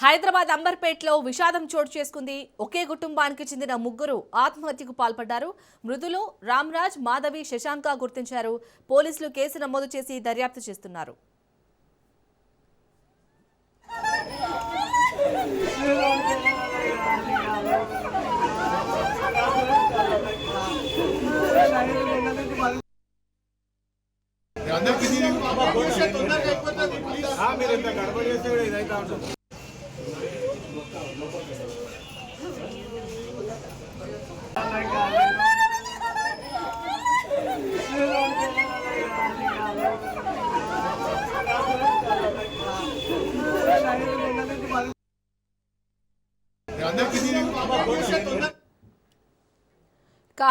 హైదరాబాద్ అంబర్పేటలో విషాదం చోటు చేసుకుంది. ఒకే కుటుంబానికి చెందిన ముగ్గురు ఆత్మహత్యకు పాల్పడ్డారు. మృతులు రామ్రాజ్, మాధవి, శశాంక గుర్తించారు. పోలీసులు కేసు నమోదు చేసి దర్యాప్తు చేస్తున్నారు.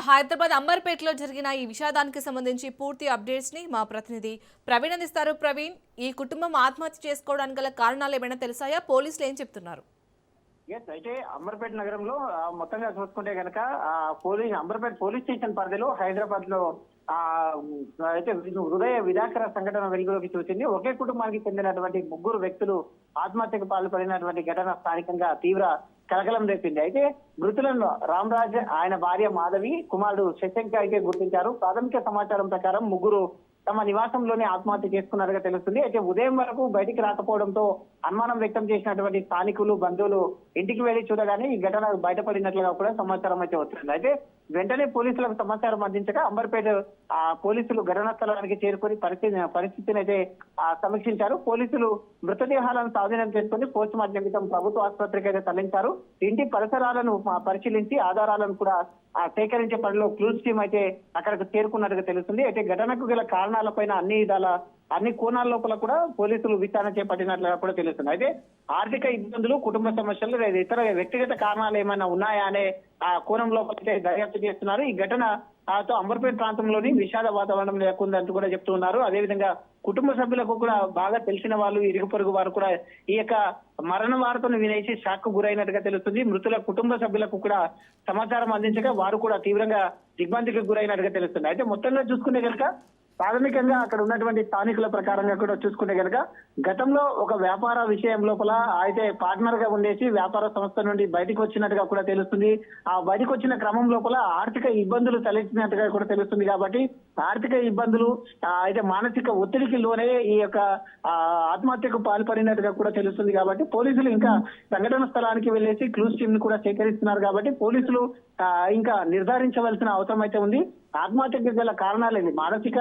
హైదరాబాద్ అంబర్పేటలో జరిగిన ఈ విషాదానికి సంబంధించి పూర్తి అప్డేట్స్ ని మా ప్రతినిధి ప్రవీణ్ అందిస్తారు. ప్రవీణ్, ఈ కుటుంబం ఆత్మహత్య చేసుకోవడానికి గల కారణాలు ఏమైనా తెలుసాయా? పోలీసులు ఏం చెప్తున్నారు? అయితే అంబర్పేట నగరంలో మొత్తంగా చూసుకుంటే కనుక అంబర్పేట పోలీస్ స్టేషన్ పరిధిలో హైదరాబాద్ లో అయితే హృదయ విదాకర సంఘటన వెలుగులోకి చూసింది. ఒకే కుటుంబానికి చెందినటువంటి ముగ్గురు వ్యక్తులు ఆత్మహత్యకు పాల్పడినటువంటి ఘటన స్థానికంగా తీవ్ర కలకలం రేపింది. అయితే మృతులను రామ్రాజ్, ఆయన భార్య మాధవి, కుమారుడు శశాంక అయితే గుర్తించారు. ప్రాథమిక సమాచారం ప్రకారం ముగ్గురు తమ నివాసంలోనే ఆత్మహత్య చేసుకున్నట్టుగా తెలుస్తుంది. అయితే ఉదయం వరకు బయటికి రాకపోవడంతో అనుమానం వ్యక్తం చేసినటువంటి స్థానికులు, బంధువులు ఇంటికి వెళ్లి చూడగానే ఈ ఘటన బయటపడినట్లుగా కూడా సమాచారం అయితే వస్తుంది. అయితే వెంటనే పోలీసులకు సమాచారం అందించగా అంబర్పేట పోలీసులు ఘటనా స్థలానికి చేరుకొని పరిస్థితిని అయితే సమీక్షించారు. పోలీసులు మృతదేహాలను స్వాధీనం చేసుకుని పోస్ట్ మార్టం నిమిత్తం ప్రభుత్వ ఆసుపత్రికి అయితే తరలించారు. ఇంటి పరిసరాలను పరిశీలించి ఆధారాలను కూడా సేకరించే పనిలో క్లూస్ టీమ్ అయితే అక్కడికి చేరుకున్నట్టుగా తెలుస్తుంది. అయితే ఘటనకు గల కారణాలపైన అన్ని కోణాల లోపల కూడా పోలీసులు విచారణ చేపట్టినట్లుగా కూడా తెలుస్తుంది. అయితే ఆర్థిక ఇబ్బందులు, కుటుంబ సమస్యలు లేదా ఇతర వ్యక్తిగత కారణాలు ఏమైనా ఉన్నాయా అనే కోణం లోపల అయితే దర్యాప్తు చేస్తున్నారు. ఈ ఘటన అంబర్పేట ప్రాంతంలోని విషాద వాతావరణం లేకుందంటూ కూడా చెప్తున్నారు. అదేవిధంగా కుటుంబ సభ్యులకు కూడా బాగా తెలిసిన వాళ్ళు, ఇరుగు పొరుగు వారు కూడా ఈ యొక్క మరణ వార్తను వినేసి షాక్ గురైనట్టుగా తెలుస్తుంది. మృతుల కుటుంబ సభ్యులకు కూడా సమాచారం అందించగా వారు కూడా తీవ్రంగా దిగ్భ్రాంతికి గురైనట్టుగా తెలుస్తుంది. అయితే మొత్తంగా చూసుకుంటే కనుక ప్రాథమికంగా అక్కడ ఉన్నటువంటి స్థానికుల ప్రకారంగా కూడా చూసుకుంటే కనుక గతంలో ఒక వ్యాపార విషయం లోపల అయితే పార్ట్నర్ గా ఉండేసి వ్యాపార సంస్థ నుండి బయటకు వచ్చినట్టుగా కూడా తెలుస్తుంది. ఆ బయటకు వచ్చిన క్రమం లోపల ఆర్థిక ఇబ్బందులు తలెత్తినట్టుగా కూడా తెలుస్తుంది. కాబట్టి ఆర్థిక ఇబ్బందులు అయితే మానసిక ఒత్తిడికి లోనే ఈ యొక్క ఆత్మహత్యకు పాల్పడినట్టుగా కూడా తెలుస్తుంది. కాబట్టి పోలీసులు ఇంకా సంఘటన స్థలానికి వెళ్లేసి క్లూస్ టీమ్ ని కూడా సేకరిస్తున్నారు. కాబట్టి పోలీసులు ఇంకా నిర్ధారించవలసిన అవసరం అయితే ఉంది. ఆత్మహత్యకు గల కారణాలేంటి? మానసిక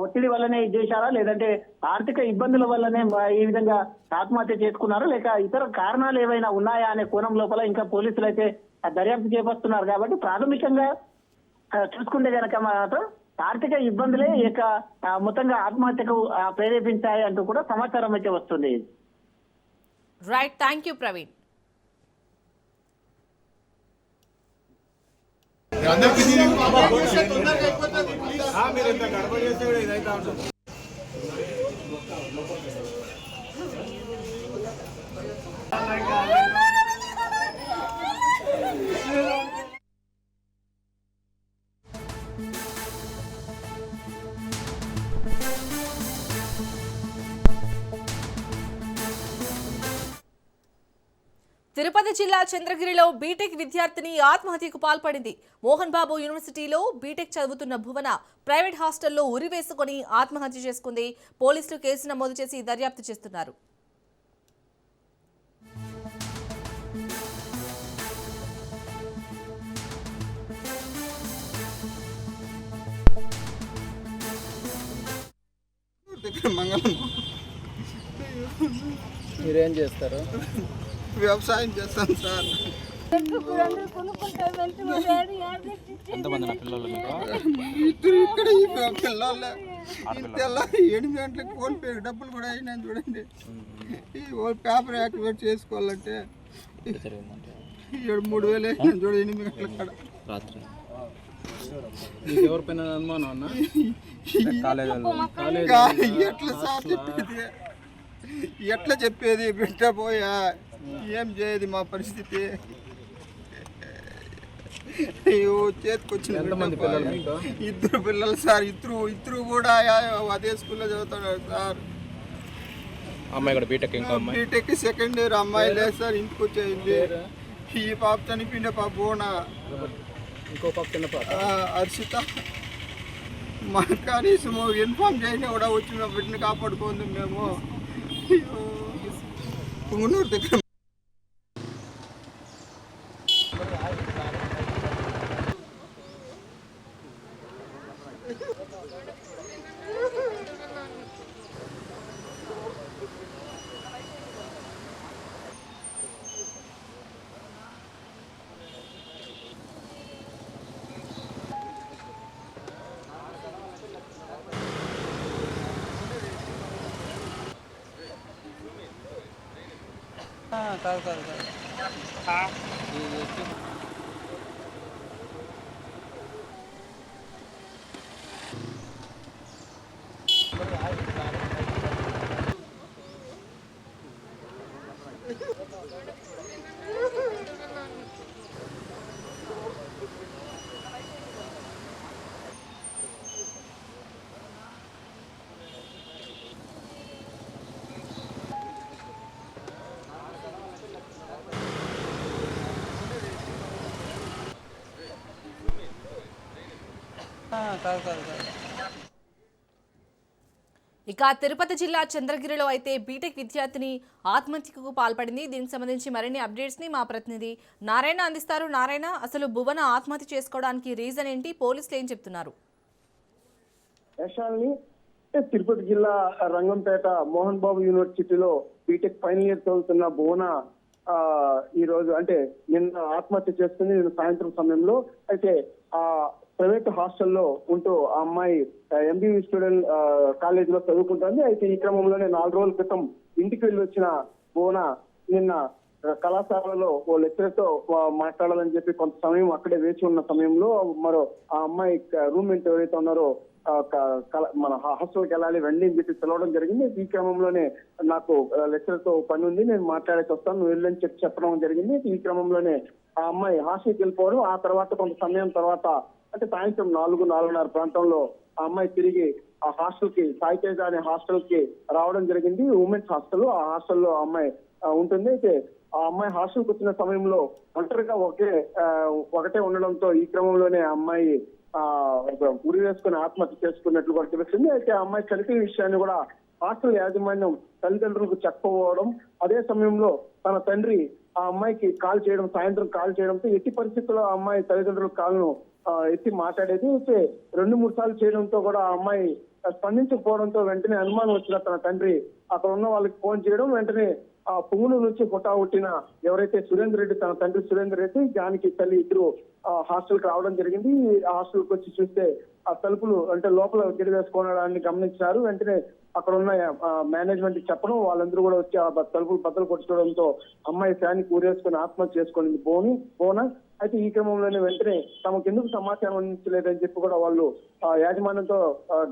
ఒత్తిడి వల్లనే చేశారా, లేదంటే ఆర్థిక ఇబ్బందుల వల్లనే ఈ విధంగా ఆత్మహత్య చేసుకున్నారా, లేక ఇతర కారణాలు ఏవైనా ఉన్నాయా అనే కోణం లోపల ఇంకా పోలీసులు అయితే దర్యాప్తు చేపడుతున్నారు. కాబట్టి ప్రాథమికంగా చూసుకుంటే కనుక మాత్రం ఆర్థిక ఇబ్బందులే ఇక మొత్తంగా ఆత్మహత్యకు ప్రేరేపించాయి అంటూ కూడా సమాచారం అయితే వస్తుంది. Right, thank you Praveen. Tirupati జిల్లా చంద్రగిరిలో బీటెక్ విద్యార్థిని ఆత్మహత్యకు పాల్పడింది. మోహన్ బాబు యూనివర్సిటీలో బీటెక్ చదువుతున్న భువన ప్రైవేట్ హాస్టల్లో ఉరివేసుకుని ఆత్మహత్య చేసుకుంది. పోలీసులు కేసు నమోదు చేసి దర్యాప్తు చేస్తున్నారు. మీరేం చేస్తారు? వ్యవసాయం చేస్తాను సార్. ఇద్దరు ఇక్కడ ఈ పిల్లలే ఇంతలా 8 గంటలకు ఫోన్ పే డబ్బులు కూడా అయినా చూడండి. ఈ పేపర్ యాక్టివేట్ చేసుకోవాలంటే 3,000 అయినా చూడ 8 గంటల కాడ రాత్రి. ఎవరిపైన అనుమానం అన్న? ఎట్లా సార్ చెప్పేది, ఎట్లా చెప్పేది? బిడ్డ పోయా ఏం చేయదు మా పరిస్థితి. అయ్యో చేతికొచ్చిన ఇద్దరు పిల్లలు సార్. ఇద్దరు కూడా అదే స్కూల్లో చదువుతున్నారు సార్. అమ్మాయి కూడా బీటెక్ ఇంకో అమ్మాయి బీటెక్ సెకండ్ ఇయర్ అమ్మాయి లేదు సార్, ఇంటికి వచ్చేయింది. ఈ పాప చనిపోయిన పాప బోనా, ఇంకో పాప చిన్న పాప హర్షిత. మనకు కనీసం ఇన్ఫార్మ్ చేయని కూడా వచ్చి మేము బిడ్డని కాపాడుకుంది. మేము పుంగనూరు దగ్గర ఇక తిరుపతి జిల్లా చంద్రగిరిలో అయితే బీటెక్ విద్యార్థిని ఆత్మహత్యకు పాల్పడింది. దీనికి సంబంధించి మరిన్ని అప్డేట్స్ ని మా ప్రతినిధి నారాయణ అందిస్తారు. నారాయణ, అసలు భువన ఆత్మహత్య చేసుకోవడానికి రీజన్ ఏంటి, పోలీసులు ఏం చెప్తున్నారు? తిరుపతి జిల్లా రంగంపేట మోహన్ బాబు యూనివర్సిటీలో బీటెక్ ఫైనల్ ఇయర్ చదువుతున్న భువన ఈ రోజు అంటే నిన్న ఆత్మహత్య చేసుకుని నిన్న సాయంత్రం సమయంలో అయితే ఆ ప్రైవేట్ హాస్టల్లో ఉంటూ ఆ అమ్మాయి ఎంబీబీ స్టూడెంట్ కాలేజ్ లో చదువుకుంటుంది. అయితే ఈ క్రమంలోనే 4 రోజుల క్రితం ఇంటికి వెళ్ళి వచ్చిన భువన నిన్న కళాశాలలో ఓ లెక్చరర్ తో మాట్లాడాలని చెప్పి కొంత సమయం అక్కడే వేచి ఉన్న సమయంలో మరో ఆ అమ్మాయి రూమ్మేట్ ఎవరైతే ఉన్నారో మన హాస్టల్కి వెళ్ళాలి వెండి అని చెప్పి పిలవడం జరిగింది. ఈ క్రమంలోనే నాకు లెక్చరర్ తో పని ఉంది, నేను మాట్లాడేసి వస్తాను, నువ్వు వెళ్ళని చెప్పి చెప్పడం జరిగింది. ఈ క్రమంలోనే ఆ అమ్మాయి హాస్టల్కి వెళ్ళిపోవడం, ఆ తర్వాత కొంత సమయం తర్వాత అంటే సాయంత్రం 4-4:30 ప్రాంతంలో ఆ అమ్మాయి తిరిగి ఆ హాస్టల్ కి సాయి తేజ అనే హాస్టల్ కి రావడం జరిగింది. ఉమెన్స్ హాస్టల్, ఆ హాస్టల్లో ఆ అమ్మాయి ఉంటుంది. అయితే ఆ అమ్మాయి హాస్టల్కి వచ్చిన సమయంలో ఒంటరిగా ఒకటే ఉండడంతో ఈ క్రమంలోనే ఆ అమ్మాయి ఉరి వేసుకుని ఆత్మహత్య చేసుకున్నట్లు కూడా తెలుస్తుంది. అయితే ఆ అమ్మాయి చనిపోయిన విషయాన్ని కూడా హాస్టల్ యాజమాన్యం తల్లిదండ్రులకు చెప్పకపోవడం, అదే సమయంలో తన తండ్రి ఆ అమ్మాయికి కాల్ చేయడం, సాయంత్రం కాల్ చేయడంతో ఎట్టి పరిస్థితుల్లో ఆ అమ్మాయి తల్లిదండ్రుల కాల్ను ఎత్తి మాట్లాడేది. అయితే 2-3 సార్లు చేయడంతో కూడా ఆ అమ్మాయి స్పందించకపోవడంతో వెంటనే అనుమానం వచ్చిన తన తండ్రి అక్కడ ఉన్న వాళ్ళకి ఫోన్ చేయడం, వెంటనే ఆ పుంగునూరు నుంచి పుట్టిన ఎవరైతే సురేందర్ రెడ్డి, తన తండ్రి సురేందర్ రెడ్డి, జానికి తల్లి ఇద్దరు హాస్టల్ కి రావడం జరిగింది. ఆ హాస్టల్ కి వచ్చి చూస్తే ఆ తలుపులు అంటే లోపల గడి వేసుకోవడాన్ని గమనించారు. వెంటనే అక్కడ ఉన్న మేనేజ్మెంట్ కి చెప్పడం, వాళ్ళందరూ కూడా వచ్చి ఆ తలుపులు బద్దలు కొట్టుకోవడంతో అమ్మాయి ఫ్యాన్ కి ఊరేసుకుని ఆత్మహత్య చేసుకుని బోన. అయితే ఈ క్రమంలోనే వెంటనే తమకు ఎందుకు సమాచారం అందించలేదని చెప్పి కూడా వాళ్ళు యాజమాన్యంతో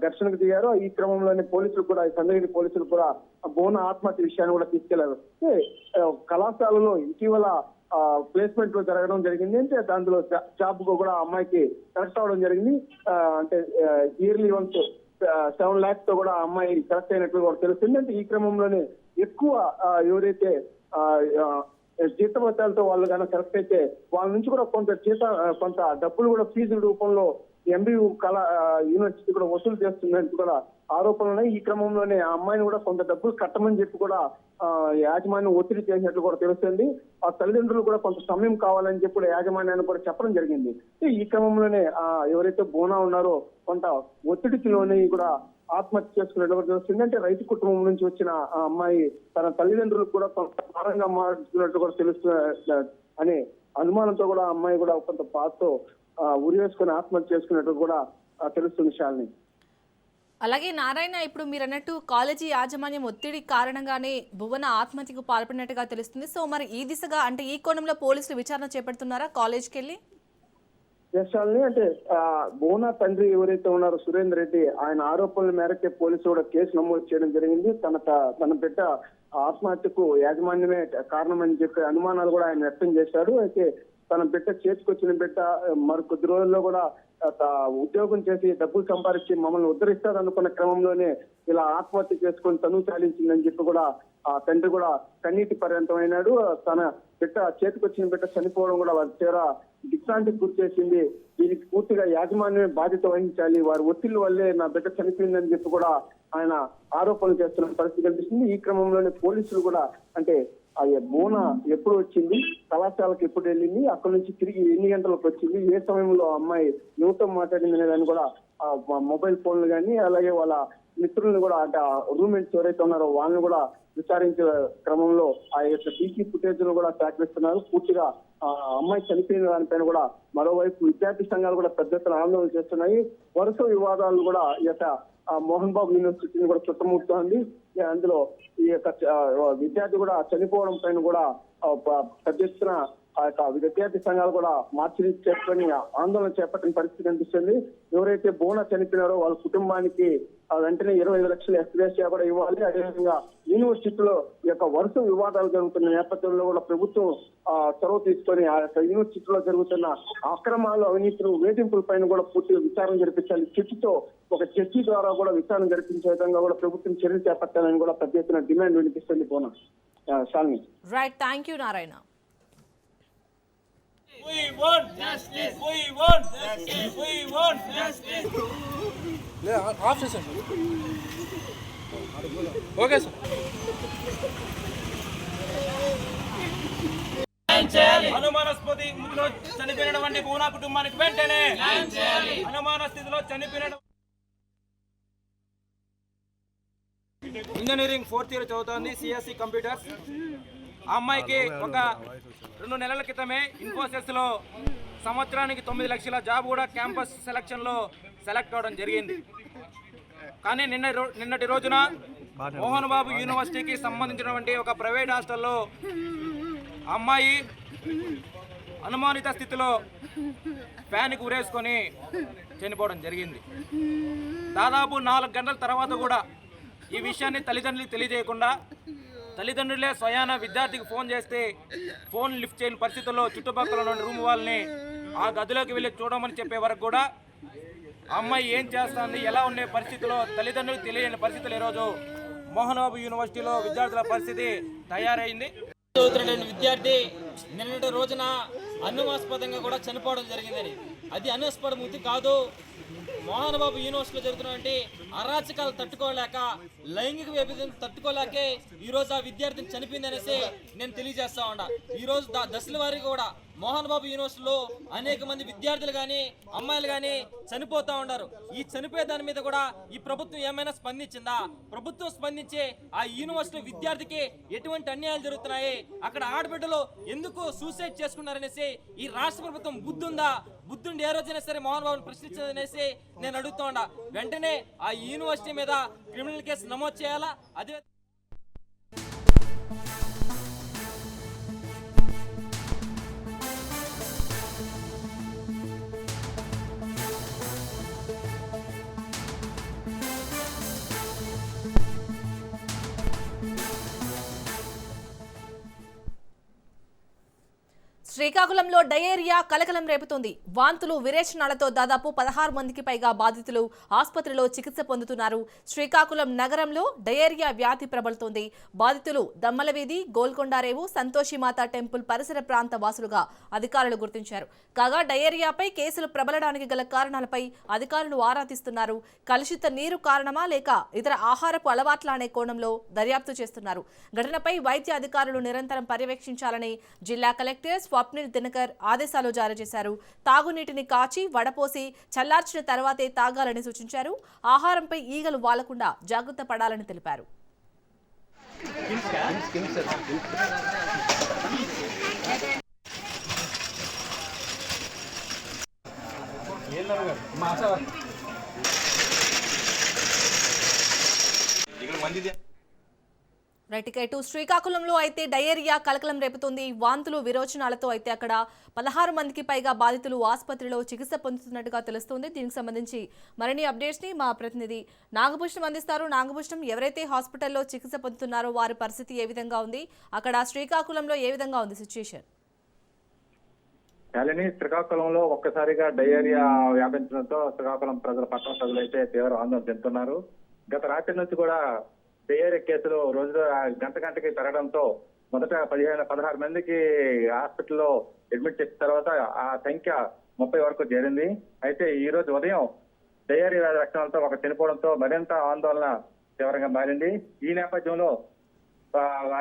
ఘర్షణకు దిగారు. ఈ క్రమంలోనే పోలీసులు కూడా, చంద్రగిరి పోలీసులు కూడా బోన ఆత్మహత్య విషయాన్ని కూడా తీసుకెళ్లారు. కళాశాలలో ఇటీవల ప్లేస్మెంట్ లో జరగడం జరిగింది. అంటే దాంట్లో జాబ్ కూడా అమ్మాయికి సెలెక్ట్ అవడం జరిగింది. అంటే ఇయర్లీ వన్స్ 7 lakhs తో కూడా అమ్మాయి సెలెక్ట్ అయినట్లు కూడా తెలుస్తుంది. అంటే ఈ క్రమంలోనే ఎక్కువ ఎవరైతే జీతభత్యాలతో వాళ్ళు కనుక సెలెక్ట్ అయితే వాళ్ళ నుంచి కూడా కొంత డబ్బులు కూడా ఫీజుల రూపంలో ఎంబీయూ యూనివర్సిటీ కూడా వసూలు చేస్తున్నట్టు కూడా ఆరోపణలు ఉన్నాయి. ఈ క్రమంలోనే ఆ అమ్మాయిని కూడా కొంత డబ్బులు కట్టమని చెప్పి కూడా యాజమాన్యం ఒత్తిడి చేసినట్లు కూడా తెలుస్తుంది. ఆ తల్లిదండ్రులు కూడా కొంత సమయం కావాలని చెప్పి కూడా యాజమాన్యాన్ని కూడా చెప్పడం జరిగింది. ఈ క్రమంలోనే ఎవరైతే బోనా ఉన్నారో కొంత ఒత్తిడికి లోనే కూడా ఆత్మహత్య చేసుకున్నట్టు తెలుస్తుంది. అంటే రైతు కుటుంబం నుంచి వచ్చిన ఆ అమ్మాయి తన తల్లిదండ్రులకు కూడా కొంత భారంగా మారుతున్నట్టు కూడా తెలుస్తుంది అనే అనుమానంతో కూడా ఆ అమ్మాయి కూడా కొంత బాధతో ఉరి వేసుకుని ఆత్మహత్య చేసుకున్నట్టు కూడా తెలుస్తుంది శాలిని. అలాగే నారాయణ, ఇప్పుడు మీరు అన్నట్టు కాలేజీ యాజమాన్యం ఒత్తిడి కారణంగానే భువన ఆత్మహత్యకు పాల్పడినట్టుగా తెలుస్తుంది. సో మరి ఈ దిశగా అంటే ఈ కోణంలో పోలీసులు విచారణ చేపడుతున్నారా కాలేజ్కి వెళ్ళి? యశాల్ని అంటే బోనా తండ్రి ఎవరైతే ఉన్నారో సురేందర్ రెడ్డి, ఆయన ఆరోపణల మేరకే పోలీసులు కూడా కేసు నమోదు చేయడం జరిగింది. తన బిడ్డ ఆత్మహత్యకు యాజమాన్యమే కారణమని చెప్పే అనుమానాలు కూడా ఆయన వ్యక్తం చేశాడు. అయితే తన బిడ్డ చేతికొచ్చిన బిడ్డ మరి కొద్ది రోజుల్లో కూడా ఉద్యోగం చేసి డబ్బులు సంపాదించి మమ్మల్ని ఉద్ధరిస్తారనుకున్న క్రమంలోనే ఇలా ఆత్మహత్య చేసుకొని తనువు చాలించిందని చెప్పి కూడా ఆ తండ్రి కూడా కన్నీటి పర్యంతమైనాడు. తన బిడ్డ చేతికొచ్చిన బిడ్డ చనిపోవడం కూడా వారి తీవ్ర దిగ్భ్రాంతికి గురి చేసింది. దీనికి పూర్తిగా యాజమాన్యమే బాధ్యత వహించాలి, వారి ఒత్తిళ్ల వల్లే నా బిడ్డ చనిపోయిందని చెప్పి కూడా ఆయన ఆరోపణలు చేస్తున్న పరిస్థితి కనిపిస్తుంది. ఈ క్రమంలోనే పోలీసులు కూడా అంటే ఆ బోన ఎప్పుడు వచ్చింది, కళాశాలకు ఎప్పుడు వెళ్ళింది, అక్కడి నుంచి తిరిగి ఎన్ని గంటలకు వచ్చింది, ఏ సమయంలో అమ్మాయి యువతో మాట్లాడింది అనేదాన్ని కూడా మొబైల్ ఫోన్లు కానీ అలాగే వాళ్ళ మిత్రులను కూడా అంటే రూమ్మేట్స్ ఎవరైతే ఉన్నారో వాళ్ళని కూడా విచారించే క్రమంలో ఆ యొక్క డీసీ ఫుటేజ్ ను కూడా సేకరిస్తున్నారు. పూర్తిగా అమ్మాయి చనిపోయిన దానిపైన కూడా మరోవైపు విద్యార్థి సంఘాలు కూడా పెద్ద ఎత్తున ఆందోళన చేస్తున్నాయి. వరుస వివాదాలు కూడా ఈ యొక్క మోహన్ బాబు యూనివర్సిటీని కూడా చుట్టుముడుతోంది. అందులో ఈ యొక్క విద్యార్థి కూడా చనిపోవడం పైన కూడా పెద్ద ఎత్తున ఆ యొక్క విద్యార్థి సంఘాలు కూడా మార్చి చేసుకొని ఆందోళన చేపట్టిన పరిస్థితి కనిపిస్తుంది. ఎవరైతే బోనా చనిపోయినారో వాళ్ళ కుటుంబానికి వెంటనే 25 లక్షల ఎక్స్గ్రేషియా కూడా ఇవ్వాలి. అదేవిధంగా యూనివర్సిటీలో ఈ యొక్క వరుస వివాదాలు జరుగుతున్న నేపథ్యంలో కూడా ప్రభుత్వం చొరవ తీసుకొని ఆ యొక్క యూనివర్సిటీలో జరుగుతున్న అక్రమాలు, అవినీతులు, వేధింపుల పైన కూడా పూర్తిగా విచారణ జరిపించాలి. చిట్టుతో ఒక చర్చి ద్వారా కూడా విచారణ జరిపించే విధంగా కూడా ప్రభుత్వం చర్యలు చేపట్టాలని కూడా పెద్ద ఎత్తున డిమాండ్ వినిపిస్తుంది. Bona Shalini. Right, thank you Narayana. We want justice. We want justice. We want justice. Off చేసండి. Okay sir. అనుమానాస్పద మృతిలో చనిపోయినటువంటి బోనా కుటుంబానికి వెంటనే అనుమాన స్థితిలో చనిపోయిన ఇంజనీరింగ్ 4th ఇయర్ చదువుతోంది, సిఎస్సి కంప్యూటర్స్. ఆ అమ్మాయికి ఒక 2 నెలల క్రితమే ఇన్ఫోసిస్ లో సంవత్సరానికి 9 లక్షల జాబ్ కూడా క్యాంపస్ సెలక్షన్ లో సెలెక్ట్ అవడం జరిగింది. కానీ నిన్నటి రోజున మోహన్ బాబు యూనివర్సిటీకి సంబంధించినటువంటి ఒక ప్రైవేట్ హాస్టల్లో అమ్మాయి అనుమానిత స్థితిలో ఫ్యాన్కి ఉరేసుకొని చనిపోవడం జరిగింది. దాదాపు 4 గంటల తర్వాత కూడా ఈ విషయాన్ని తల్లిదండ్రులకు తెలియజేయకుండా తల్లిదండ్రులే స్వయాన విద్యార్థికి ఫోన్ చేస్తే ఫోన్ లిఫ్ట్ చేయని పరిస్థితుల్లో చుట్టుపక్కల ఉన్న రూమ్ వాళ్ళని ఆ గదిలోకి వెళ్ళి చూడమని చెప్పే వరకు కూడా అమ్మాయి ఏం చేస్తుంది, ఎలా ఉండే పరిస్థితిలో తల్లిదండ్రులకు తెలియని పరిస్థితులు ఈరోజు మోహన్ బాబు యూనివర్సిటీలో విద్యార్థుల పరిస్థితి తయారైంది. చదువుతున్న విద్యార్థి నిన్నటి రోజున అనుమాస్పదంగా కూడా చనిపోవడం జరిగిందని. అది అనుమాస్పద మృతి కాదు. మోహన్ బాబు యూనివర్సిటీలో జరుగుతున్నటువంటి అరాచకాలు తట్టుకోలేక, లైంగిక విభజన తట్టుకోలేకే ఈరోజు ఆ విద్యార్థిని చనిపోయింది అనేసి నేను తెలియజేస్తా ఉన్నా. ఈరోజు దశల వారీగా కూడా మోహన్ బాబు యూనివర్సిటీలో అనేక మంది విద్యార్థులు కానీ అమ్మాయిలు కానీ చనిపోతూ ఉన్నారు. ఈ చనిపోయే దాని మీద కూడా ఈ ప్రభుత్వం ఏమైనా స్పందించిందా? ప్రభుత్వం స్పందించి ఆ యూనివర్సిటీ విద్యార్థికి ఎటువంటి అన్యాయాలు జరుగుతున్నాయి, అక్కడ ఆడబిడ్డలు ఎందుకు సూసైడ్ చేసుకున్నారనేసి ఈ రాష్ట్ర ప్రభుత్వం బుద్ధుండి ఏ రోజైనా సరే మోహన్ బాబుని ప్రశ్నించదనేసి నేను అడుగుతా ఉన్నా. వెంటనే ఆ యూనివర్సిటీ మీద క్రిమినల్ కేసు నమోదు చేయాలా? అదే శ్రీకాకుళంలో డయేరియా కలకలం రేపుతోంది. వాంతులు, విరేచనాలతో దాదాపు 16 మందికి పైగా బాధితులు ఆసుపత్రిలో చికిత్స పొందుతున్నారు. శ్రీకాకుళం నగరంలో డయేరియా వ్యాధి ప్రబలుతోంది. బాధితులు దమ్మలవీధి, గోల్కొండారేవు, సంతోషిమాత టెంపుల్ పరిసర ప్రాంత వాసులుగా అధికారులు గుర్తించారు. కాగా డయేరియాపై కేసులు ప్రబలడానికి గల కారణాలపై అధికారులు ఆరా తీస్తున్నారు. కలుషిత నీరు కారణమా లేక ఇతర ఆహారపు అలవాట్ల అనే కోణంలో దర్యాప్తు చేస్తున్నారు. ఘటనపై వైద్య అధికారులు నిరంతరం పర్యవేక్షించాలని జిల్లా కలెక్టర్ స్వప్నిల్ దినకర్ ఆదేశాలు జారీ చేశారు. తాగునీటిని కాచి వడపోసి చల్లార్చిన తర్వాతే తాగాలని సూచించారు. ఆహారంపై ఈగలు వాలకుండా జాగ్రత్త పడాలని తెలిపారు. రైట్, ఇటు శ్రీకాకుళంలో అయితే డయేరియా కలకలం రేపుతుంది. వాంతులు, విరోచనాలతో అయితే అక్కడ 16 మందికి పైగా బాధితులు ఆసుపత్రిలో చికిత్స పొందుతున్నట్టుగా తెలుస్తోంది. దీనికి సంబంధించి మరిన్ని అప్డేట్స్ ని మా ప్రతినిధి నాగభూషణం అందిస్తారు. నాగభూషణం, ఎవరైతే హాస్పిటల్లో చికిత్స పొందుతున్నారో వారి పరిస్థితి ఏ విధంగా ఉంది? అక్కడ శ్రీకాకుళంలో ఏ విధంగా ఉంది సిచ్యుయేషన్? శాలిని, శ్రీకాకుళంలో ఒక్కసారిగా డయేరియా వ్యాపించడంతో శ్రీకాకుళం పట్టణ ప్రజలు అయితే తీవ్ర ఆందోళన చెందుతున్నారు. గత రాత్రి నుంచి కూడా డయేరియా కేసులు రోజు గంటకి పెరగడంతో మొదట 16 మందికి హాస్పిటల్లో అడ్మిట్ చేసిన తర్వాత ఆ సంఖ్య 30 వరకు చేరింది. అయితే ఈ రోజు ఉదయం డయేరియా వ్యాధి లక్షణాలతో ఒక చనిపోవడంతో మరింత ఆందోళన తీవ్రంగా మారింది. ఈ నేపథ్యంలో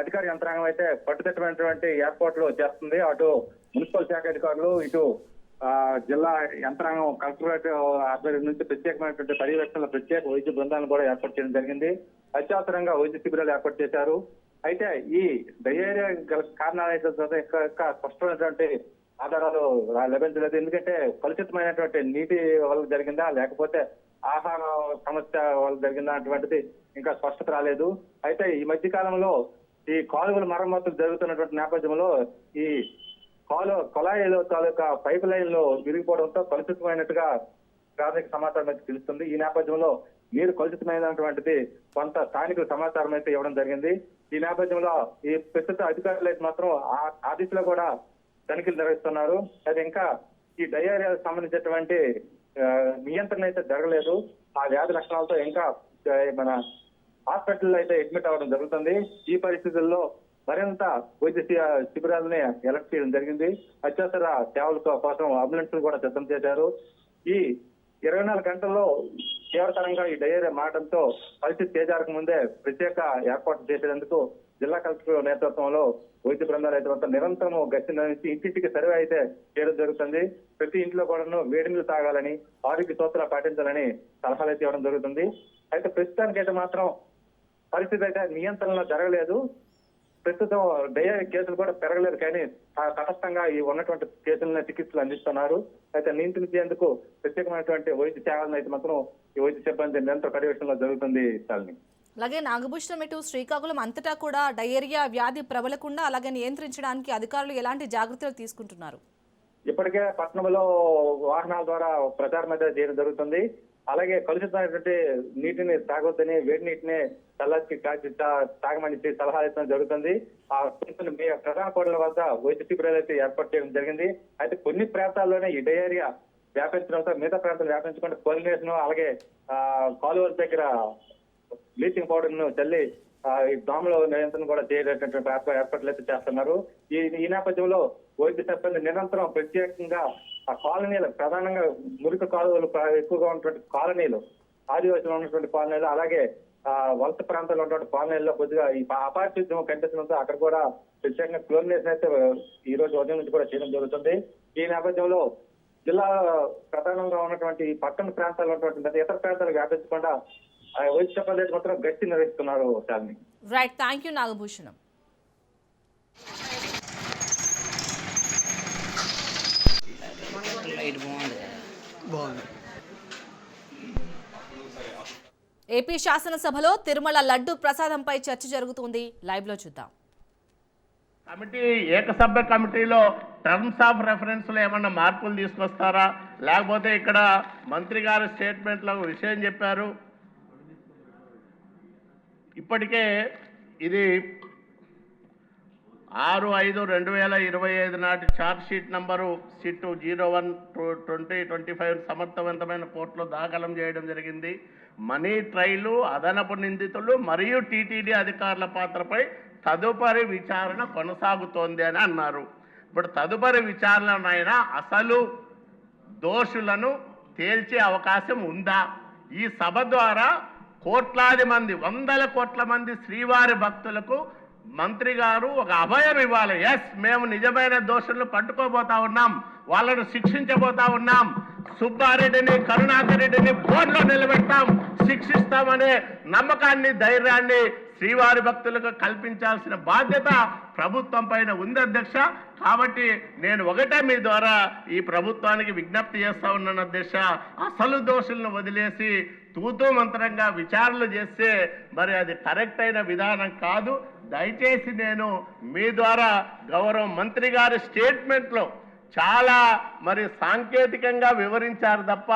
అధికార యంత్రాంగం అయితే పట్టుదిట్టమైనటువంటి ఏర్పాట్లు చేస్తుంది. అటు మున్సిపల్ శాఖ అధికారులు, ఇటు జిల్లా యంత్రాంగం, కలెక్టరేట్ ఆధ్వర్యం నుంచి ప్రత్యేకమైనటువంటి పర్యవేక్షణలో ప్రత్యేక వైద్య బృందాలను కూడా ఏర్పాటు చేయడం జరిగింది. అత్యవసరంగా వైద్య శిబిరాలు ఏర్పాటు చేశారు. అయితే ఈ డయేరియా గల కారణాలు అయితే ఇంకా స్పష్టమైనటువంటి ఆధారాలు లభించలేదు. ఎందుకంటే కలుషితమైనటువంటి నీటి వల్ల జరిగిందా లేకపోతే ఆహార సమస్య వల్ల జరిగిందా అటువంటిది ఇంకా స్పష్టత రాలేదు. అయితే ఈ మధ్య కాలంలో ఈ కాలువల మరమ్మతులు జరుగుతున్నటువంటి నేపథ్యంలో ఈ కొళాయిలో తాలూకా పైప్ లైన్లు విరిగిపోవడంతో కలుషితమైనట్టుగా ప్రాథమిక సమాచారం అయితే తెలుస్తుంది. ఈ నేపథ్యంలో నీరు కలుషితమైనటువంటిది కొంత స్థానికుల సమాచారం అయితే ఇవ్వడం జరిగింది. ఈ నేపథ్యంలో ఈ ప్రస్తుత అధికారులు అయితే మాత్రం ఆ దిశలో కూడా తనిఖీలు నిర్వహిస్తున్నారు. అది ఇంకా ఈ డయేరియాకు సంబంధించినటువంటి నియంత్రణ అయితే జరగలేదు. ఆ వ్యాధి లక్షణాలతో ఇంకా మన హాస్పిటల్లో అయితే అడ్మిట్ అవ్వడం జరుగుతుంది. ఈ పరిస్థితుల్లో మరింత వైద్య శిబిరాలని ఎలక్ట్ చేయడం జరిగింది. అత్యవసర సేవల కోసం అంబులెన్స్ కూడా సిద్ధం చేశారు. ఈ 24 గంటల్లో తీవ్రతరంగా ఈ డయేరియా మారడంతో పరిస్థితి చేజారక ముందే ప్రత్యేక ఏర్పాట్లు చేసేందుకు జిల్లా కలెక్టర్ నేతృత్వంలో వైద్య బృందాలు అయితే నిరంతరం గస్తీ నిర్వహించి ఇంటింటికి సర్వే అయితే చేయడం జరుగుతుంది. ప్రతి ఇంట్లో కూడా వేడి నీళ్లు తాగాలని, ఆరోగ్య సూత్రాలు పాటించాలని సలహాలు అయితే ఇవ్వడం జరుగుతుంది. అయితే ప్రస్తుతానికైతే మాత్రం పరిస్థితి అయితే నియంత్రణలో జరగలేదు. ప్రస్తుతం డయేరియా కేసులు కూడా పెరగలేదు, కానీ తటస్థంగా ఈ ఉన్నటువంటి కేసులను చికిత్సలు అందిస్తున్నారు. అయితే నియంత్రించేందుకు ప్రత్యేకమైనటువంటి వైద్య సేవలను అయితే మాత్రం ఈ వైద్య సిబ్బంది నిరంతర పర్యవేక్షణలో జరుగుతుంది. శాలిని, అలాగే నాగభూషణం, ఇటు శ్రీకాకుళం అంతటా కూడా డయేరియా వ్యాధి ప్రబలకుండా అలాగే నియంత్రించడానికి అధికారులు ఎలాంటి జాగ్రత్తలు తీసుకుంటున్నారు? ఇప్పటికే పట్టణంలో వాహనాల ద్వారా ప్రచారం అయితే చేయడం జరుగుతుంది. అలాగే కలుషితమైనటువంటి నీటిని తాగొద్దని, వేడి నీటిని చల్లకి కాచి తాగమని సలహా ఇవ్వడం జరుగుతుంది. ఆ ప్రధాన కోడల వద్ద వైద్య శిబిరాలు అయితే ఏర్పాటు చేయడం జరిగింది. అయితే కొన్ని ప్రాంతాల్లోనే ఈ డయేరియా వ్యాపించడంతో మిగతా ప్రాంతాలు వ్యాపించకుండా కోలినేషన్, అలాగే కాలువల దగ్గర బ్లీచింగ్ పౌడర్ ను చల్లి ఈ దోమల నియంత్రణ కూడా చేయలేటువంటి ఏర్పాట్లు అయితే చేస్తున్నారు. ఈ నేపథ్యంలో వైద్య సిబ్బంది నిరంతరం ప్రత్యేకంగా ఆ కాలనీలు, ప్రధానంగా మురికి కాలువలు ఎక్కువగా ఉన్నటువంటి కాలనీలు, ఆదివాసులు ఉన్నటువంటి కాలనీలు, అలాగే వలస ప్రాంతాల్లో ఉన్నటువంటి కాలనీల్లో కొద్దిగా ఈ అపార్చుద్యం కనిపిస్తుందో అక్కడ కూడా ప్రత్యేకంగా క్లోరినేషన్ అయితే ఈ రోజు ఉదయం నుంచి కూడా చేయడం జరుగుతుంది. ఈ నేపథ్యంలో జిల్లా ప్రధానంగా ఉన్నటువంటి పట్టణ ప్రాంతాల్లో ఉన్నటువంటి ఇతర ప్రాంతాలకు వ్యాపించకుండా వైద్య సిబ్బంది మాత్రం గట్టి నిర్వహిస్తున్నారు. Shalini, right, thank you Nagabhushanam. AP శాసనసభలో తిరుమల లడ్డు ప్రసాదంపై చర్చ జరుగుతుంది. లైవ్ లో చూద్దాం. కమిటీ ఏకసభ్య కమిటీలో టర్మ్స్ ఆఫ్ రెఫరెన్స్ లో ఏమన్నా మార్పులు తీసుకొస్తారా, లేకపోతే ఇక్కడ మంత్రి గారు స్టేట్మెంట్ లో విషయం చెప్పారు. ఇప్పటికే ఇది 6/5/2025 నాటి ఛార్జ్ షీట్ నంబరు సిట్ 01/2025 సమర్థవంతమైన కోర్టులో దాఖలం చేయడం జరిగింది. మనీ ట్రయలు, అదనపు నిందితులు మరియు టీటీడీ అధికారుల పాత్రపై తదుపరి విచారణ కొనసాగుతోంది అని అన్నారు. ఇప్పుడు తదుపరి విచారణనైనా అసలు దోషులను తేల్చే అవకాశం ఉందా? ఈ సభ ద్వారా కోట్లాది మంది, 100 కోట్ల మంది శ్రీవారి భక్తులకు మంత్రి గారు ఒక అభయం ఇవ్వాలి. ఎస్, మేము నిజమైన దోషులను పట్టుకోబోతా ఉన్నాం, వాళ్ళను శిక్షించబోతా ఉన్నాం, సుబ్బారెడ్డిని, కరుణాకర్ రెడ్డిని బోర్డులో నిలబెడతాం, శిక్షిస్తామనే నమ్మకాన్ని, ధైర్యాన్ని శ్రీవారి భక్తులకు కల్పించాల్సిన బాధ్యత ప్రభుత్వం పైన ఉంది అధ్యక్ష. కాబట్టి నేను ఒకటే మీ ద్వారా ఈ ప్రభుత్వానికి విజ్ఞప్తి చేస్తా ఉన్నాను అధ్యక్ష, అసలు దోషులను వదిలేసి తూతూ మంత్రంగా విచారణలు చేస్తే మరి అది కరెక్ట్ అయిన విధానం కాదు. దయచేసి నేను మీ ద్వారా గౌరవ మంత్రి గారి స్టేట్మెంట్లో చాలా మరి సాంకేతికంగా వివరించారు తప్ప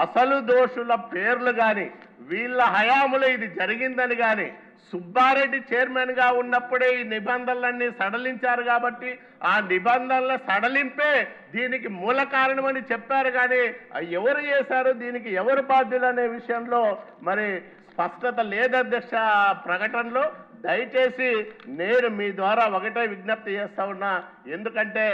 అసలు దోషుల పేర్లు కానీ వీళ్ళ హయాములో ఇది జరిగిందని కానీ సుబ్బారెడ్డి చైర్మన్గా ఉన్నప్పుడే ఈ నిబంధనలన్నీ సడలించారు కాబట్టి ఆ నిబంధనల సడలింపే దీనికి మూల కారణమని చెప్పారు. కానీ ఎవరు చేశారు, దీనికి ఎవరు బాధ్యులు అనే విషయంలో మరి స్పష్టత లేదు అధ్యక్ష ప్రకటనలో. దయచేసి నేను మీ ద్వారా ఒకటే విజ్ఞప్తి చేస్తా ఉన్నా, ఎందుకంటే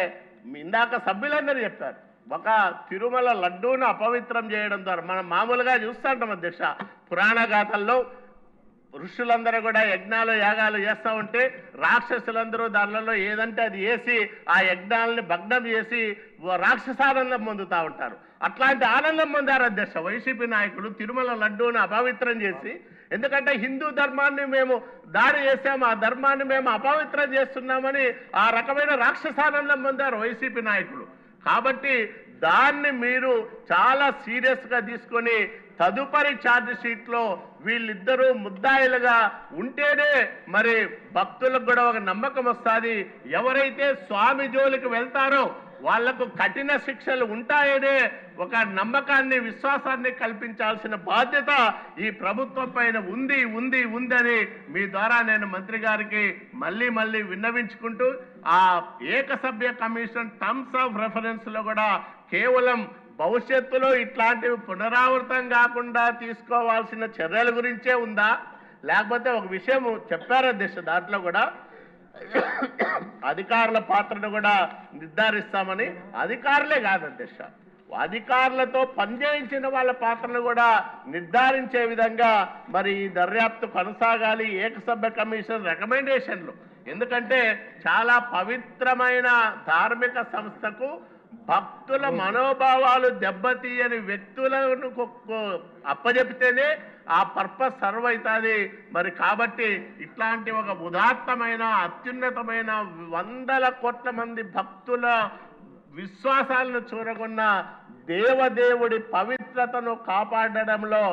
ఇందాక సభ్యులందరూ చెప్పారు ఒక తిరుమల లడ్డూను అపవిత్రం చేయడం ద్వారా మనం మామూలుగా చూస్తుంటాం అధ్యక్ష, పురాణ గాథల్లో ఋషులందరూ కూడా యజ్ఞాలు యాగాలు చేస్తూ ఉంటే రాక్షసులందరూ దానిలో ఏదంటే అది వేసి ఆ యజ్ఞాలని భగ్నం చేసి రాక్షసానందం పొందుతూ ఉంటారు. అట్లాంటి ఆనందం పొందారు అధ్యక్ష వైసీపీ నాయకులు తిరుమల లడ్డూను అపవిత్రం చేసి. ఎందుకంటే హిందూ ధర్మాన్ని మేము దాడి చేసాము, ఆ ధర్మాన్ని మేము అపవిత్రం చేస్తున్నామని ఆ రకమైన రాక్షసానందం పొందారు వైసీపీ నాయకులు. కాబట్టి దాన్ని మీరు చాలా సీరియస్గా తీసుకొని తదుపరి ఛార్జ్ షీట్లో వీళ్ళిద్దరూ ముద్దాయిలుగా ఉంటేనే మరి భక్తులకు కూడా ఒక నమ్మకం వస్తుంది. ఎవరైతే స్వామి జోలికి వెళ్తారో వాళ్లకు కఠిన శిక్షలు ఉంటాయనే ఒక నమ్మకాన్ని విశ్వాసాన్ని కల్పించాల్సిన బాధ్యత ఈ ప్రభుత్వం పైన ఉందని మీ ద్వారా నేను మంత్రి గారికి మళ్ళీ విన్నవించుకుంటూ ఆ ఏకసభ్య కమిషన్ టర్మ్స్ ఆఫ్ రెఫరెన్స్ లో కూడా కేవలం భవిష్యత్తులో ఇట్లాంటివి పునరావృతం కాకుండా తీసుకోవాల్సిన చర్యల గురించే ఉందా, లేకపోతే ఒక విషయం చెప్పారు అధ్యక్ష దాంట్లో కూడా అధికారుల పాత్రను కూడా నిర్ధారిస్తామని. అధికారులే కాదు అధ్యక్ష, అధికారులతో పనిచేయించిన వాళ్ళ పాత్రను కూడా నిర్ధారించే విధంగా మరి ఈ దర్యాప్తు కొనసాగాలి. ఏకసభ్య కమిషన్ రికమెండేషన్లు, ఎందుకంటే చాలా పవిత్రమైన ధార్మిక సంస్థకు భక్తుల మనోభావాలు దెబ్బతీయని వ్యక్తులను అప్పజెపితేనే ఆ పర్పస్ సర్వ్ అవుతుంది. మరి కాబట్టి ఇట్లాంటి ఒక ఉదాత్తమైన అత్యున్నతమైన వందల కోట్ల మంది భక్తుల విశ్వాసాలను చూరగొన్న దేవదేవుడి పవిత్రతను కాపాడడంలో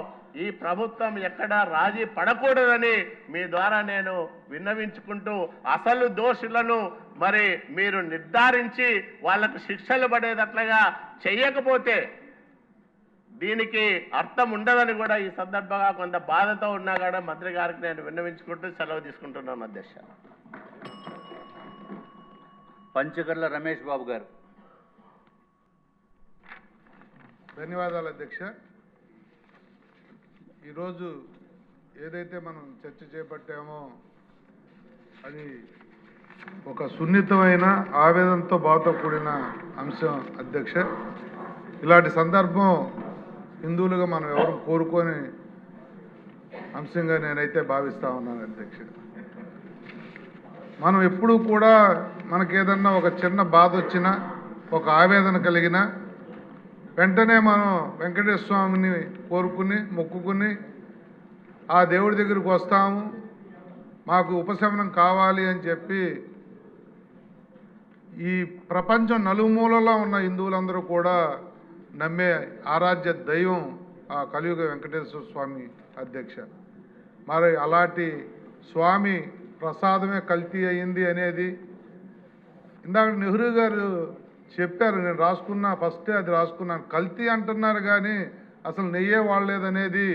ఈ ప్రభుత్వం ఎక్కడా రాజీ పడకూడదని మీ ద్వారా నేను విన్నవించుకుంటూ, అసలు దోషులను మరి మీరు నిర్ధారించి వాళ్లకు శిక్షలు పడేటట్లుగా చేయకపోతే దీనికి అర్థం ఉండదని కూడా ఈ సందర్భంగా కొంత బాధతో ఉన్నా కూడా మంత్రి గారికి నేను విన్నవించుకుంటూ సెలవు తీసుకుంటున్నాను అధ్యక్ష. పంచకర్ల రమేష్ బాబు గారు. ధన్యవాదాలు అధ్యక్ష. ఈరోజు ఏదైతే మనం చర్చ చేపట్టామో అది ఒక సున్నితమైన ఆవేదనతో బాధతో కూడిన అంశం అధ్యక్ష. ఇలాంటి సందర్భం హిందువులుగా మనం ఎవరు కోరుకొని అంశంగా నేనైతే భావిస్తా ఉన్నాను అధ్యక్ష. మనం ఎప్పుడూ కూడా మనకేదన్నా ఒక చిన్న బాధ వచ్చినా ఒక ఆవేదన కలిగినా వెంటనే మనం వెంకటేశ్వర స్వామిని కోరుకుని మొక్కుకుని ఆ దేవుడి దగ్గరికి వస్తాము, మాకు ఉపశమనం కావాలి అని చెప్పి ఈ ప్రపంచం నలుమూలలో ఉన్న హిందువులందరూ కూడా నమ్మే ఆరాధ్య దైవం ఆ కలియుగ వెంకటేశ్వర స్వామి అధ్యక్ష. మరి అలాంటి స్వామి ప్రసాదమే కల్తీ అయింది అనేది ఇందాక నెహ్రూ గారు చెప్పారు, నేను రాసుకున్నా, ఫస్టే అది రాసుకున్నాను. కల్తీ అంటున్నారు కానీ అసలు నెయ్యే వాడలేదనేది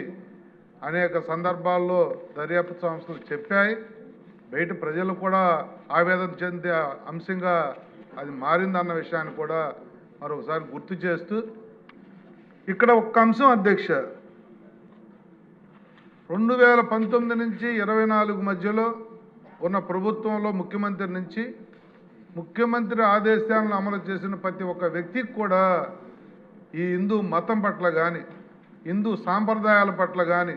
అనేక సందర్భాల్లో దర్యాప్తు సంస్థలు చెప్పాయి. బయట ప్రజలు కూడా ఆవేదన చెందే అంశంగా అది మారిందన్న విషయాన్ని కూడా మరొకసారి గుర్తు చేస్తూ, ఇక్కడ ఒక్క అంశం అధ్యక్ష, 2019 నుంచి 24 మధ్యలో ఉన్న ప్రభుత్వంలో ముఖ్యమంత్రి నుంచి ముఖ్యమంత్రి ఆదేశాలను అమలు చేసిన ప్రతి ఒక్క వ్యక్తికి కూడా ఈ హిందూ మతం పట్ల కానీ హిందూ సాంప్రదాయాల పట్ల కానీ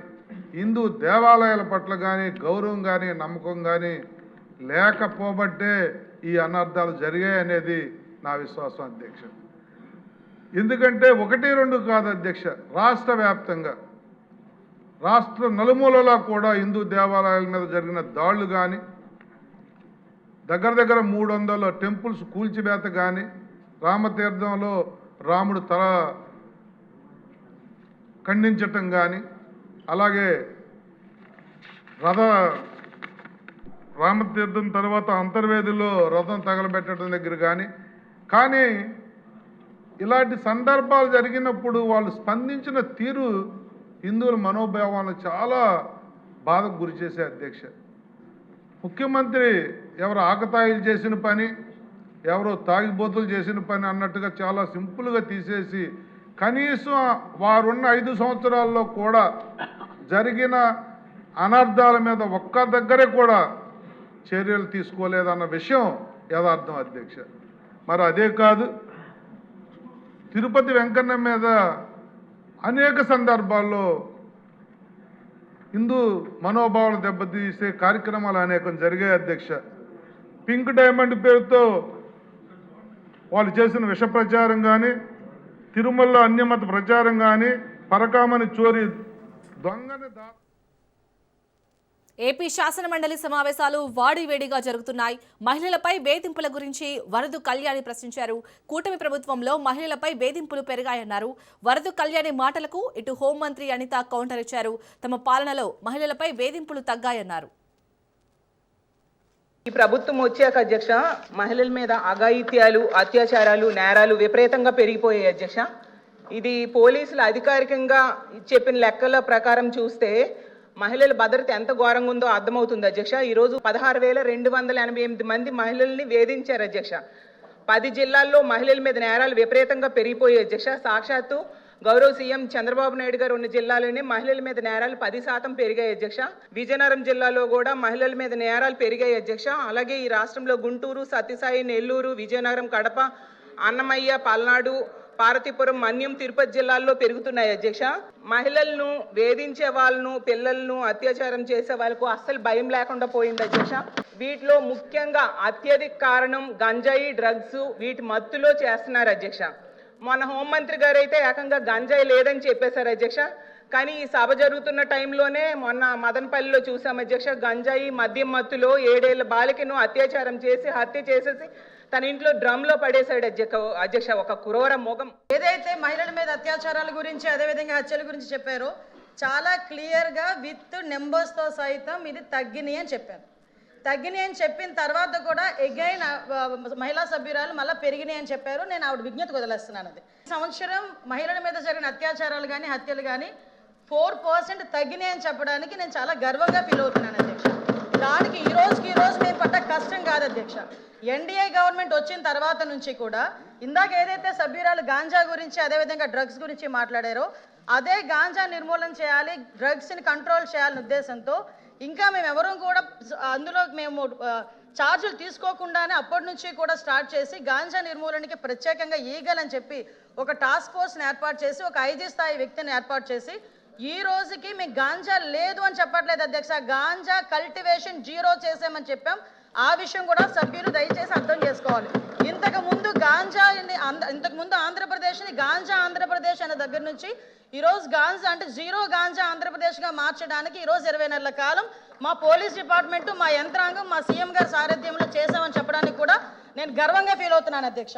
హిందూ దేవాలయాల పట్ల కానీ గౌరవం కానీ నమ్మకం కానీ లేకపోబట్టే ఈ అనర్థాలు జరిగాయి అనేది నా విశ్వాసం అధ్యక్ష. ఎందుకంటే 1-2 కాదు అధ్యక్ష, రాష్ట్ర వ్యాప్తంగా రాష్ట్ర నలుమూలలా కూడా హిందూ దేవాలయాల మీద జరిగిన దాడులు కానీ, దగ్గర 300 టెంపుల్స్ కూల్చివేత కానీ, రామతీర్థంలో రాముడు తల ఖండించటం కానీ, అలాగే రామతీర్థం తర్వాత అంతర్వేదిలో రథం తగలబెట్టడం దగ్గర కానీ ఇలాంటి సందర్భాలు జరిగినప్పుడు వాళ్ళు స్పందించిన తీరు హిందువుల మనోభావాలను చాలా బాధకు గురి చేసే అధ్యక్ష. ముఖ్యమంత్రి ఎవరు ఆకతాయిలు చేసిన పని, ఎవరో తాగిబోతులు చేసిన పని అన్నట్టుగా చాలా సింపుల్గా తీసేసి కనీసం వారున్న 5 సంవత్సరాల్లో కూడా జరిగిన అనర్థాల మీద ఒక్క దగ్గరే కూడా చర్యలు తీసుకోలేదన్న విషయం యథార్థం అధ్యక్ష. మరి అదే కాదు, తిరుపతి వెంకన్న మీద అనేక సందర్భాల్లో హిందూ మనోభావాలు దెబ్బతీసే కార్యక్రమాలు అనేకం జరిగాయి అధ్యక్ష. పింక్ డైమండ్ పేరుతో వాళ్ళు చేసిన విష ప్రచారం కానీ, తిరుమలలో అన్యమత ప్రచారం కానీ, పరకామని చోరీ దొంగని ఏపీ శాసనమండలి సమావేశాలు వాడివేడిగా జరుగుతున్నాయి. మహిళలపై వేధింపుల గురించి వరదు కళ్యాణి ప్రశ్నించారు. కూటమి ప్రభుత్వంలో మహిళలపై వేధింపులు పెరిగాయన్నారు. వరదు కళ్యాణి మాటలకు ఇటు హోంమంత్రి అనిత కౌంటర్ ఇచ్చారు. తమ పాలనలో మహిళలపై వేధింపులు తగ్గాయన్నారు. ఈ ప్రభుత్వం వచ్చాక అధ్యక్ష, మహిళల మీద అఘాయిత్యాలు, అత్యాచారాలు, నేరాలు విపరీతంగా పెరిగిపోయాయి అధ్యక్ష. ఇది పోలీసులు అధికారికంగా చెప్పిన లెక్కల ప్రకారం చూస్తే మహిళల భద్రత ఎంత ఘోరంగా ఉందో అర్థమవుతుంది అధ్యక్ష. ఈరోజు 16,288 మంది మహిళల్ని వేధించారు అధ్యక్ష. 10 జిల్లాల్లో మహిళల మీద నేరాలు విపరీతంగా పెరిగిపోయాయి అధ్యక్ష. సాక్షాత్తు గౌరవ సీఎం చంద్రబాబు నాయుడు గారు ఉన్న జిల్లాలోనే మహిళల మీద నేరాలు 10% పెరిగాయి అధ్యక్ష. విజయనగరం జిల్లాలో కూడా మహిళల మీద నేరాలు పెరిగాయి అధ్యక్ష. అలాగే ఈ రాష్ట్రంలో గుంటూరు, సత్యసాయి, నెల్లూరు, విజయనగరం, కడప, అన్నమయ్య, పల్నాడు, పార్వతీపురం, మన్యం, తిరుపతి జిల్లాల్లో పెరుగుతున్నాయి అధ్యక్ష. మహిళలను వేధించే వాళ్ళను, పిల్లలను అత్యాచారం చేసే వాళ్ళకు అస్సలు భయం లేకుండా పోయింది అధ్యక్ష. వీటిలో ముఖ్యంగా అత్యధిక కారణం గంజాయి, డ్రగ్స్, వీటి మత్తులో చేస్తున్నారు అధ్యక్ష. మన హోంమంత్రి గారు అయితే ఏకంగా గంజాయి లేదని చెప్పేశారు అధ్యక్ష. కానీ ఈ సభ జరుగుతున్న టైంలోనే మొన్న మదనపల్లిలో చూసాం అధ్యక్ష, గంజాయి మద్యం మత్తులో 7 ఏళ్ల బాలికను అత్యాచారం చేసి హత్య చేసేసి తన ఇంట్లో డ్రమ్లో పడేశాడు అధ్యక్ష. ఒక క్రూర మోగం. ఏదైతే మహిళల మీద అత్యాచారాల గురించి, అదేవిధంగా హత్యల గురించి చెప్పారో చాలా క్లియర్గా విత్ నెంబర్స్తో సైతం ఇది తగ్గినాయి అని చెప్పారు. తగ్గినాయి అని చెప్పిన తర్వాత కూడా ఎగైన్ మహిళా సభ్యురాలు మళ్ళీ పెరిగినాయి అని చెప్పారు. నేను ఆవిడ విజ్ఞతకు వదిలేస్తున్నాను. అది సంవత్సరం మహిళల మీద జరిగిన అత్యాచారాలు కానీ, హత్యలు కానీ 4% తగ్గినాయి అని చెప్పడానికి నేను చాలా గర్వంగా ఫీల్ అవుతున్నాను అధ్యక్ష. దానికి ఈ రోజు మేము పడ్డ కష్టం కాదు అధ్యక్ష. ఎన్డీఏ గవర్నమెంట్ వచ్చిన తర్వాత నుంచి కూడా ఇందాక ఏదైతే సభ్యురాలు గాంజా గురించి, అదేవిధంగా డ్రగ్స్ గురించి మాట్లాడారో అదే గాంజా నిర్మూలన చేయాలి, డ్రగ్స్ని కంట్రోల్ చేయాలనే ఉద్దేశంతో ఇంకా మేము ఎవరూ కూడా అందులో మేము ఛార్జీలు తీసుకోకుండానే అప్పటి నుంచి కూడా స్టార్ట్ చేసి గాంజా నిర్మూలనకి ప్రత్యేకంగా ఈగల్ అని చెప్పి ఒక టాస్క్ ఫోర్స్ని ఏర్పాటు చేసి ఒక IG స్థాయి వ్యక్తిని ఏర్పాటు చేసి ఈ రోజుకి మేము గాంజా లేదు అని చెప్పట్లేదు అధ్యక్ష. గాంజా కల్టివేషన్ 0 చేసామని చెప్పాం. ఆ విషయం కూడా సభ్యులు దయచేసి అర్థం చేసుకోవాలి. ఇంతకుముందు ఆంధ్రప్రదేశ్ని గాంజా ఆంధ్రప్రదేశ్ అనే దగ్గర నుంచి ఈరోజు గాంజా అంటే 0 గాంజా ఆంధ్రప్రదేశ్గా మార్చడానికి ఈరోజు 20 నెలల కాలం మా పోలీస్ డిపార్ట్మెంటు, మా యంత్రాంగం, మా సీఎం గారి సారథ్యంలో చేసామని చెప్పడానికి కూడా నేను గర్వంగా ఫీల్ అవుతున్నాను అధ్యక్ష.